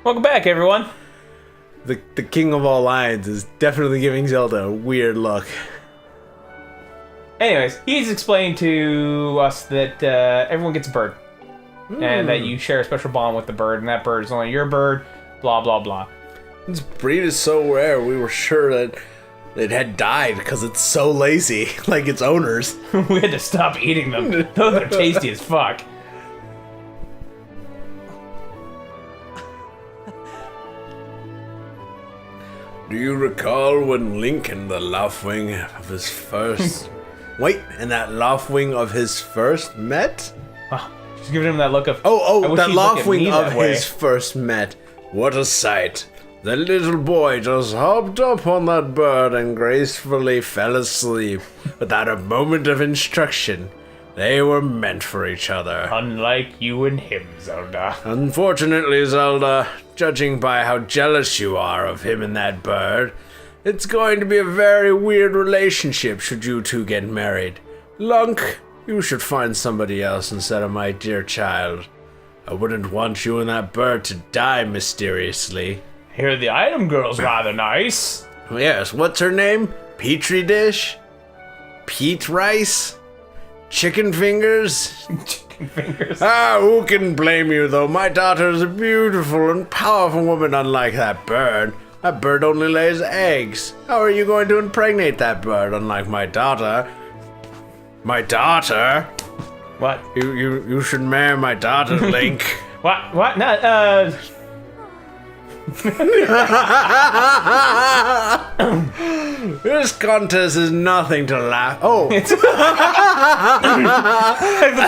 Welcome back, everyone. The king of all lions is definitely giving Zelda a weird look. Anyways, he's explained to us that everyone gets a bird. And that you share a special bond with the bird, and that bird is only your bird, blah, blah, blah. This breed is so rare, we were sure that it had died because it's so lazy, like its owners. We had to stop eating them. Those are tasty as fuck. Do you recall when Link and the Laughwing of his first... Wait, and that Laughwing of his first met? Oh, just giving him that look of... Oh, that Laughwing of his first met. What a sight. The little boy just hopped up on that bird and gracefully fell asleep without a moment of instruction. They were meant for each other. Unlike you and him, Zelda. Unfortunately, Zelda, judging by how jealous you are of him and that bird, it's going to be a very weird relationship should you two get married. Lunk, you should find somebody else instead of my dear child. I wouldn't want you and that bird to die mysteriously. Here, the item girl's rather nice. Yes, what's her name? Petri dish? Pete rice? Chicken fingers? Chicken fingers. Who can blame you, though? My daughter is a beautiful and powerful woman, unlike that bird. That bird only lays eggs. How are you going to impregnate that bird, unlike my daughter? My daughter? What? You should marry my daughter, Link. What? No, This contest is nothing to laugh. Oh. I just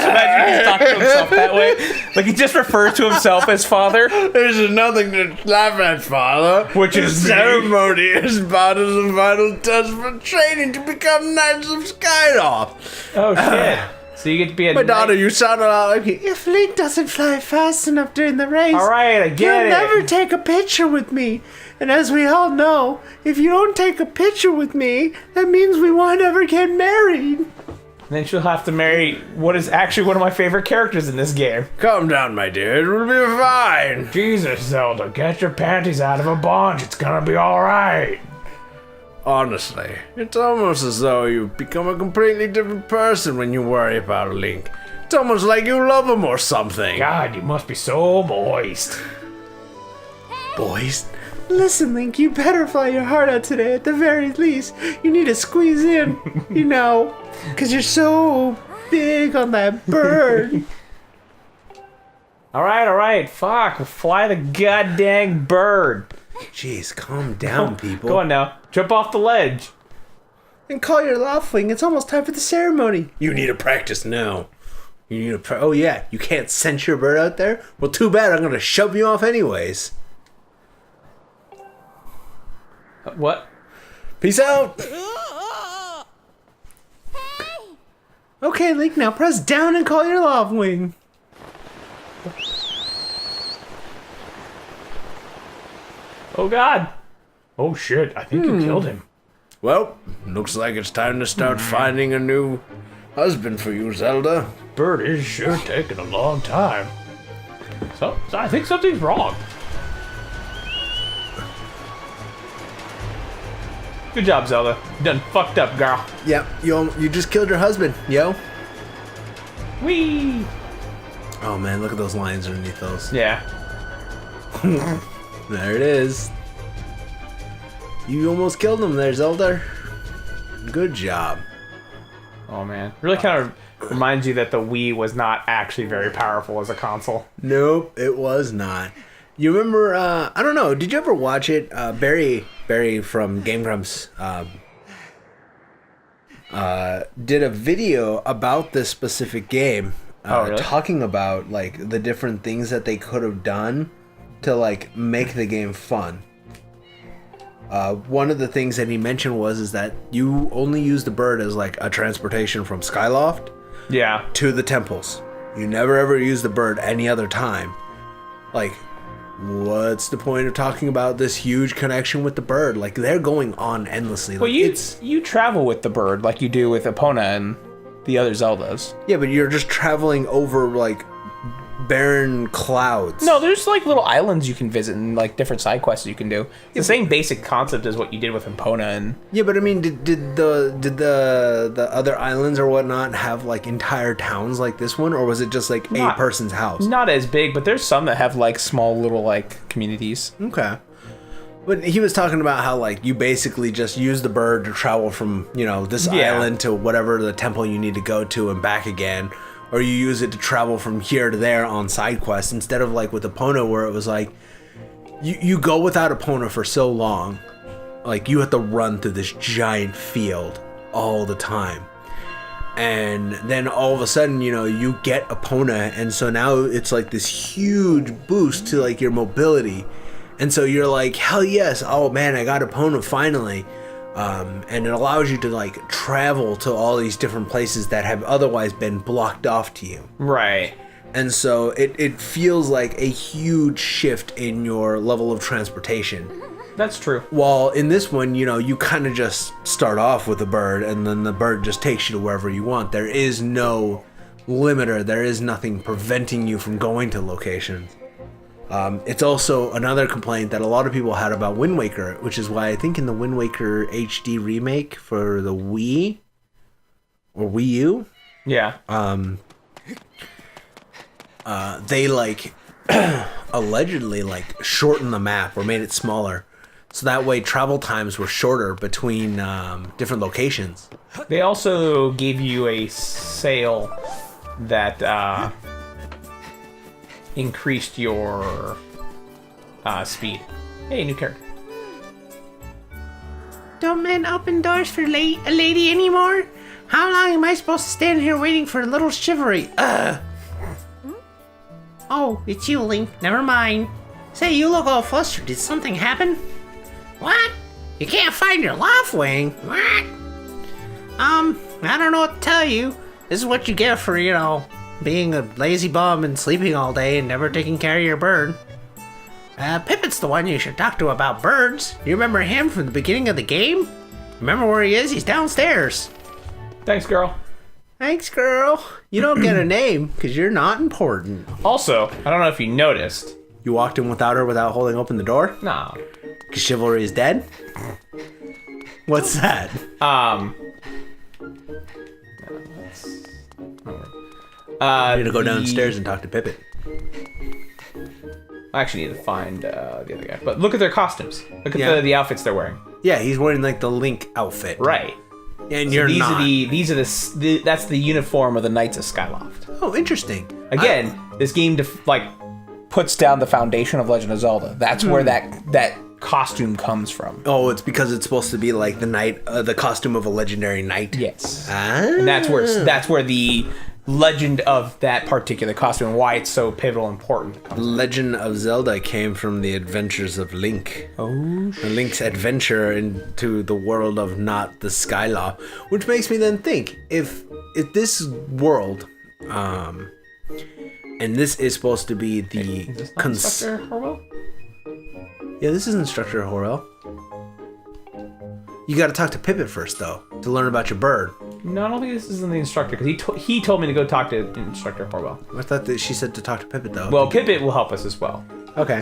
imagine he's talking to himself that way. Like he just refers to himself as father. There's nothing to laugh at, father. Which is the ceremony is about as a final test for training to become Knights of Skydoff. Oh shit. So you get to be a My daughter, you sound a lot like me. If Link doesn't fly fast enough during the race, alright, I get he'll it. never take a picture with me. And as we all know, if you don't take a picture with me, that means we won't ever get married. Then she'll have to marry what is actually one of my favorite characters in this game. Calm down, my dear. It will be fine. Jesus, Zelda, get your panties out of a bunch. It's gonna be alright. Honestly, it's almost as though you've become a completely different person when you worry about Link. It's almost like you love him or something. God, you must be so moist. Boys? Listen, Link, you better fly your heart out today at the very least. You need to squeeze in, you know, because you're so big on that bird. Alright, fuck, fly the goddamn bird. Jeez, calm down, people. Go on now, jump off the ledge. And call your Laughwing, it's almost time for the ceremony. You need to practice now. You need to oh yeah, you can't send your bird out there? Well, too bad, I'm gonna shove you off anyways. What? Peace out! Okay, Link, now press down and call your Laughwing. Oh god. Oh shit, I think you killed him. Well, looks like it's time to start finding a new husband for you, Zelda. Bird is sure taking a long time. So I think something's wrong. Good job, Zelda. You done fucked up, girl. Yeah, you just killed your husband, yo. Whee! Oh man, look at those lines underneath those. Yeah. There it is. You almost killed him there, Zelda. Good job. Oh man. Really kind of reminds you that the Wii was not actually very powerful as a console. Nope, it was not. You remember, I don't know, did you ever watch it? Barry from Game Grumps did a video about this specific game. Really? Talking about, like, the different things that they could have done to, like, make the game fun. One of the things that he mentioned is that you only use the bird as, like, a transportation from Skyloft to the temples. You never ever use the bird any other time. Like, what's the point of talking about this huge connection with the bird? Like, they're going on endlessly. Well, like, you travel with the bird like you do with Epona and the other Zeldas. Yeah, but you're just traveling over, like, barren clouds. No, there's like little islands you can visit and like different side quests you can do. It's the same basic concept as what you did with Epona and... Yeah, but I mean, did the other islands or whatnot have like entire towns like this one, or was it just like a person's house? Not as big, but there's some that have like small little like communities. Okay. But he was talking about how like you basically just use the bird to travel from, this island to whatever the temple you need to go to and back again. Or you use it to travel from here to there on side quests instead of like with Epona where it was like you go without Epona for so long. Like you have to run through this giant field all the time. And then all of a sudden, you get Epona, and so now it's like this huge boost to like your mobility. And so you're like, hell yes, oh man, I got Epona finally. And it allows you to like travel to all these different places that have otherwise been blocked off to you. Right. And so it feels like a huge shift in your level of transportation. That's true. While in this one, you kind of just start off with a bird and then the bird just takes you to wherever you want. There is no limiter. There is nothing preventing you from going to locations. It's also another complaint that a lot of people had about Wind Waker, which is why I think in the Wind Waker HD remake for the Wii or Wii U, they like allegedly like shortened the map or made it smaller, so that way travel times were shorter between different locations. They also gave you a sail that increased your speed. Hey, new character. Don't men open doors for a lady anymore? How long am I supposed to stand here waiting for a little chivalry? Oh, it's you, Link. Never mind. Say, you look all flustered. Did something happen? What? You can't find your love wing? What? I don't know what to tell you. This is what you get for, being a lazy bum and sleeping all day and never taking care of your bird. Pippet's the one you should talk to about birds. You remember him from the beginning of the game? Remember where he is? He's downstairs. Thanks, girl. Thanks, girl. You don't get a name because you're not important. Also, I don't know if you noticed. You walked in without her without holding open the door? Nah. Because chivalry is dead? What's that? I need to go downstairs and talk to Pippet. I actually need to find the other guy. But look at their costumes. Look at the outfits they're wearing. Yeah, he's wearing like the Link outfit. Right. And you're not. That's the uniform of the Knights of Skyloft. Oh, interesting. Again, this game puts down the foundation of Legend of Zelda. That's where that costume comes from. Oh, it's because it's supposed to be like the knight, the costume of a legendary knight. Yes. And that's where the legend of that particular costume and why it's so pivotal and important comes from. Legend of Zelda came from the adventures of Link. Oh, Link's adventure into the world of not the Skylaw, which makes me then think if this world, and this is supposed to be the is this not Instructor Horwell? Yeah, this is Instructor Horwell. You got to talk to Pippet first, though, to learn about your bird. No, I don't think this is in the instructor because he told me to go talk to Instructor Horwell. I thought that she said to talk to Pippet, though. Well, Pippet will help us as well. Okay.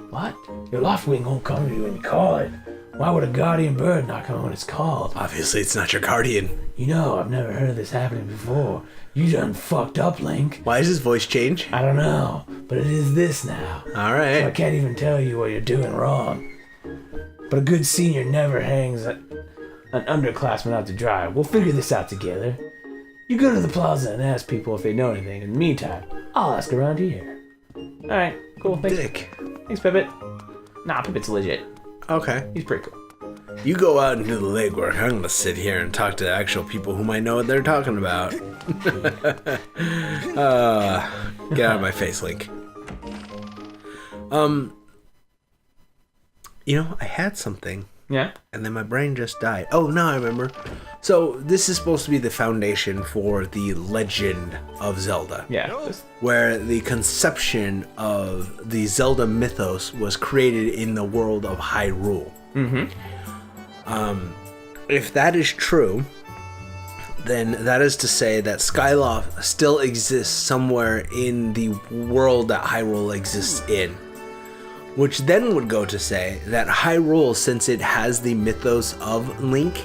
What? Your loft wing won't come to you when you call it. Why would a guardian bird not come when it's called? Obviously, it's not your guardian. I've never heard of this happening before. You done fucked up, Link. Why does his voice change? I don't know, but it is this now. All right. So I can't even tell you what you're doing wrong. But a good senior never hangs an underclassman out to dry. We'll figure this out together. You go to the plaza and ask people if they know anything. In the meantime, I'll ask around here. Alright, cool. Thanks. Dick. Thanks, Pippet. Nah, Pippet's legit. Okay. He's pretty cool. You go out and do the legwork. I'm going to sit here and talk to actual people who might know what they're talking about. Get out of my face, Link. I had something. Yeah? And then my brain just died. Oh, now I remember. So, this is supposed to be the foundation for the Legend of Zelda. Yeah. Where the conception of the Zelda mythos was created in the world of Hyrule. Mm-hmm. If that is true, then that is to say that Skyloft still exists somewhere in the world that Hyrule exists in. Which then would go to say that Hyrule, since it has the mythos of Link,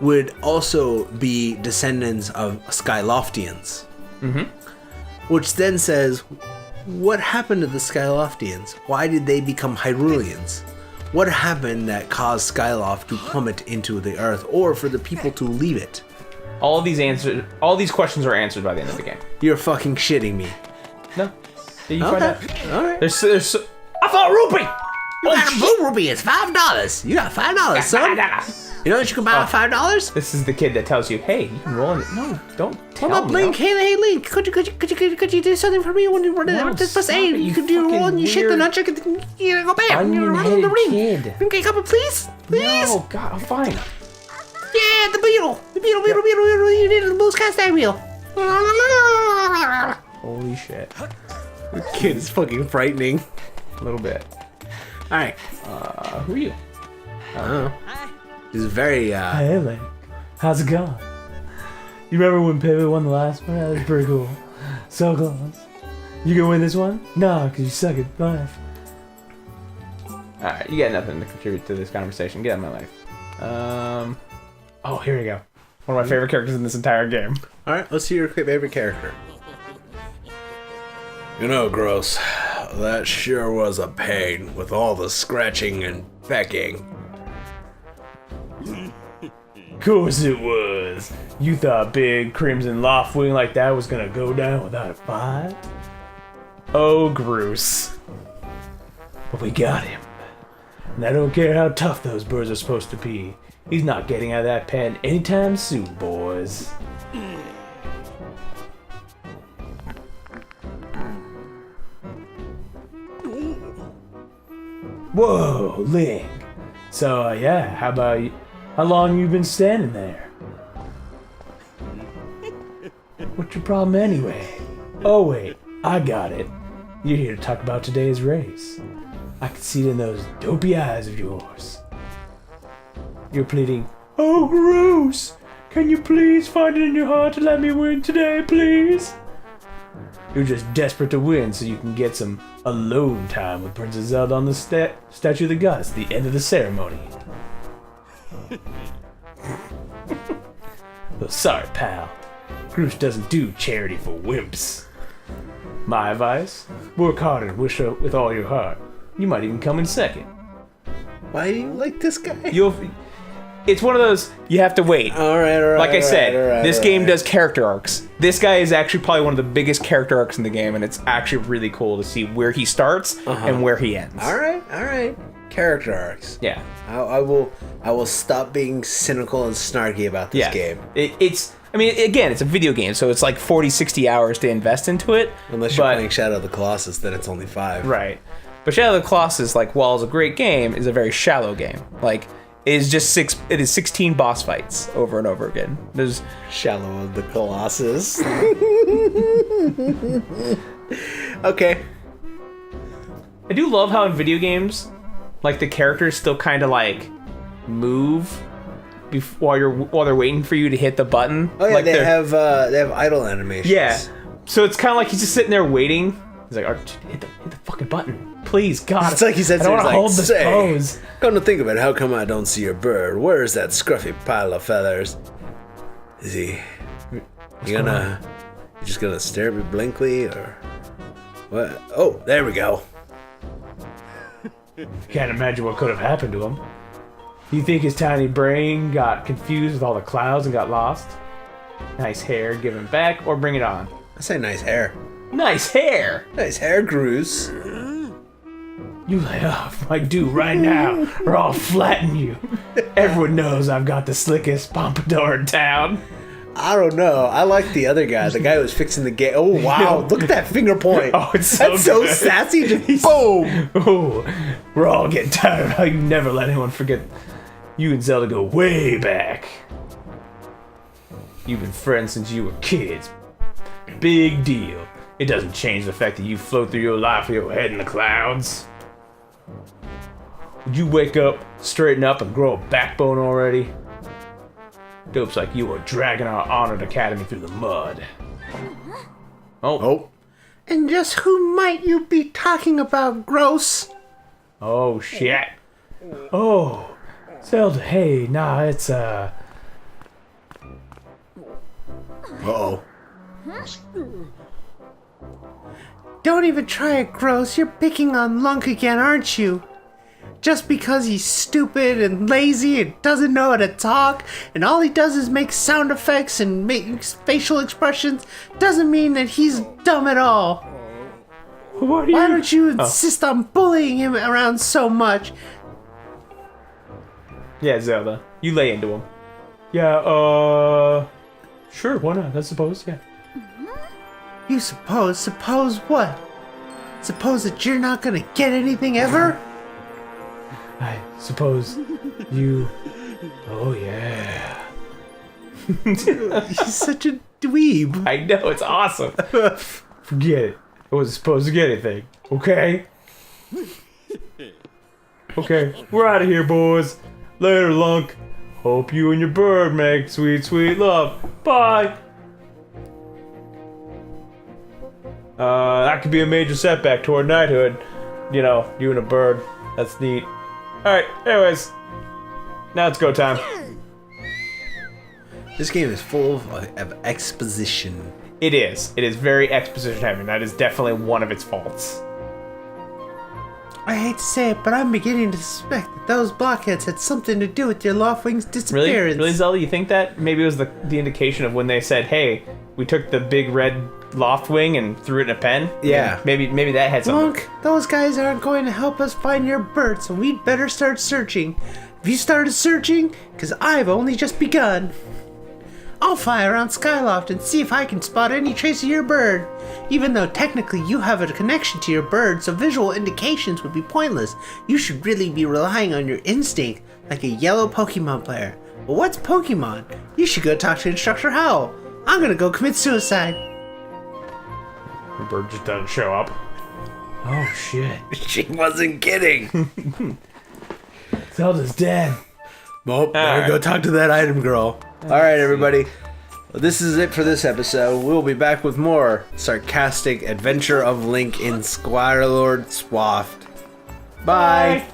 would also be descendants of Skyloftians. Mm-hmm. Which then says, what happened to the Skyloftians? Why did they become Hyruleans? What happened that caused Skyloft to plummet into the earth, or for the people to leave it? All these questions are answered by the end of the game. You're fucking shitting me. No. You find out. Alright. There's I thought rupee! You got a blue rupee, it's $5. You got $5, son. You know what you can buy with $5? This is the kid that tells you, hey, you can roll in it. No, don't tell What about me. Link? Hey, Link, could you do something for me when you run No, it? Press stop A, it, you you can do a roll and you fucking shit the weird nunchuck and you go bam, you run in the onion-headed ring. kid. Okay, come on, please? Please? No, God, fine. Yeah, the beetle, you need the most cast wheel. Holy shit. This kid is fucking frightening. A little bit. Alright. Who are you? He's very, Hey, Link. How's it going? You remember when Pivot won the last one? That was pretty cool. So close. You gonna win this one? No, because you suck at life. Alright, you got nothing to contribute to this conversation. Get out of my life. Oh, here we go. One of my favorite characters in this entire game. Alright, let's see your favorite character. You know, Gross, that sure was a pain with all the scratching and pecking. Course it was. You thought big Crimson Loftwing like that was gonna go down without a fight? Oh, Groose. But we got him. And I don't care how tough those birds are supposed to be. He's not getting out of that pen anytime soon, boys. Whoa, Link. So, yeah, how about you? How long you been standing there? What's your problem anyway? Oh wait, I got it. You're here to talk about today's race. I can see it in those dopey eyes of yours. You're pleading, oh gross! Can you please find it in your heart to let me win today, please? You're just desperate to win so you can get some alone time with Princess Zelda on the Statue of the Goddess at the end of the ceremony. Well, sorry, pal. Groose doesn't do charity for wimps. My advice? Work hard and wish her with all your heart. You might even come in second. Why do you like this guy? It's one of those, you have to wait. Alright. Like I said, this game does character arcs. This guy is actually probably one of the biggest character arcs in the game, and it's actually really cool to see where he starts and where he ends. Alright. Character arcs. Yeah. I will stop being cynical and snarky about this game. It's a video game, so it's like 40, 60 hours to invest into it. Unless you're playing Shadow of the Colossus, then it's only 5. Right. But Shadow of the Colossus, like, while it's a great game, is a very shallow game. Like, it is 16 boss fights over and over again. There's Shallow of the Colossus. Okay. I do love how in video games, like, the characters still kind of like move while they're waiting for you to hit the button. Oh yeah, like they have idle animations. Yeah. So it's kind of like he's just sitting there waiting. He's like, hit the fucking button. Please, God. It's like he said, I don't want to hold this pose. Come to think of it, how come I don't see your bird? Where is that scruffy pile of feathers? Is he? You just gonna stare at me blankly, or what? Oh, there we go. Can't imagine what could have happened to him. You think his tiny brain got confused with all the clouds and got lost? Nice hair, give him back, or bring it on. I say nice hair. nice hair. Nice hair, Groose. You lay off my do right now, or I'll flatten you. Everyone knows I've got the slickest pompadour in town. I don't know. I like the other guy. The guy who was fixing the game. Oh, wow. Look at that finger point. Oh, it's so That's so good. sassy. Just boom. Oh, we're all getting tired of how you never let anyone forget you and Zelda go way back. You've been friends since you were kids. Big deal. It doesn't change the fact that you float through your life with your head in the clouds. Would you wake up, straighten up, and grow a backbone already? Dope's like, you are dragging our honored academy through the mud. Oh. And just who might you be talking about, Gross? Oh, shit. Oh, Zelda, hey, nah, it's, Uh-oh. Don't even try it, Gross. You're picking on Lunk again, aren't you? Just because he's stupid and lazy and doesn't know how to talk, and all he does is make sound effects and makes facial expressions, doesn't mean that he's dumb at all. what are Why don't you insist on bullying him around so much? Yeah, Zelda. You lay into him. Yeah, sure, why not? I suppose, yeah. You suppose what? Suppose that you're not gonna get anything ever? I suppose you... Oh, yeah. He's such a dweeb. I know, it's awesome. Forget it. I wasn't supposed to get anything, okay? Okay, we're out of here, boys. Later, Lunk. Hope you and your bird make sweet, sweet love. Bye. That could be a major setback toward knighthood. You know, you and a bird. That's neat. Alright, anyways. Now it's go time. This game is full of exposition. It is. It is very exposition heavy. That is definitely one of its faults. I hate to say it, but I'm beginning to suspect that those blockheads had something to do with your Loftwing's Really? disappearance. Really, Zelda? You think that? Maybe it was the indication of when they said, hey, we took the big red Loftwing and threw it in a pen? Yeah. Maybe that had something. Lunk, those guys aren't going to help us find your bird, so we'd better start searching. Have you started searching? Because I've only just begun. I'll fly around Skyloft and see if I can spot any trace of your bird. Even though technically you have a connection to your bird, so visual indications would be pointless. You should really be relying on your instinct, like a yellow Pokemon player. But what's Pokemon? You should go talk to Instructor Howell. I'm gonna go commit suicide. The bird just doesn't show up. Oh, shit. She wasn't kidding. Zelda's dead. Well, better go talk to that item girl. Alright, everybody. Well, this is it for this episode. We'll be back with more sarcastic adventure of Link in Skyward Swaft. Bye.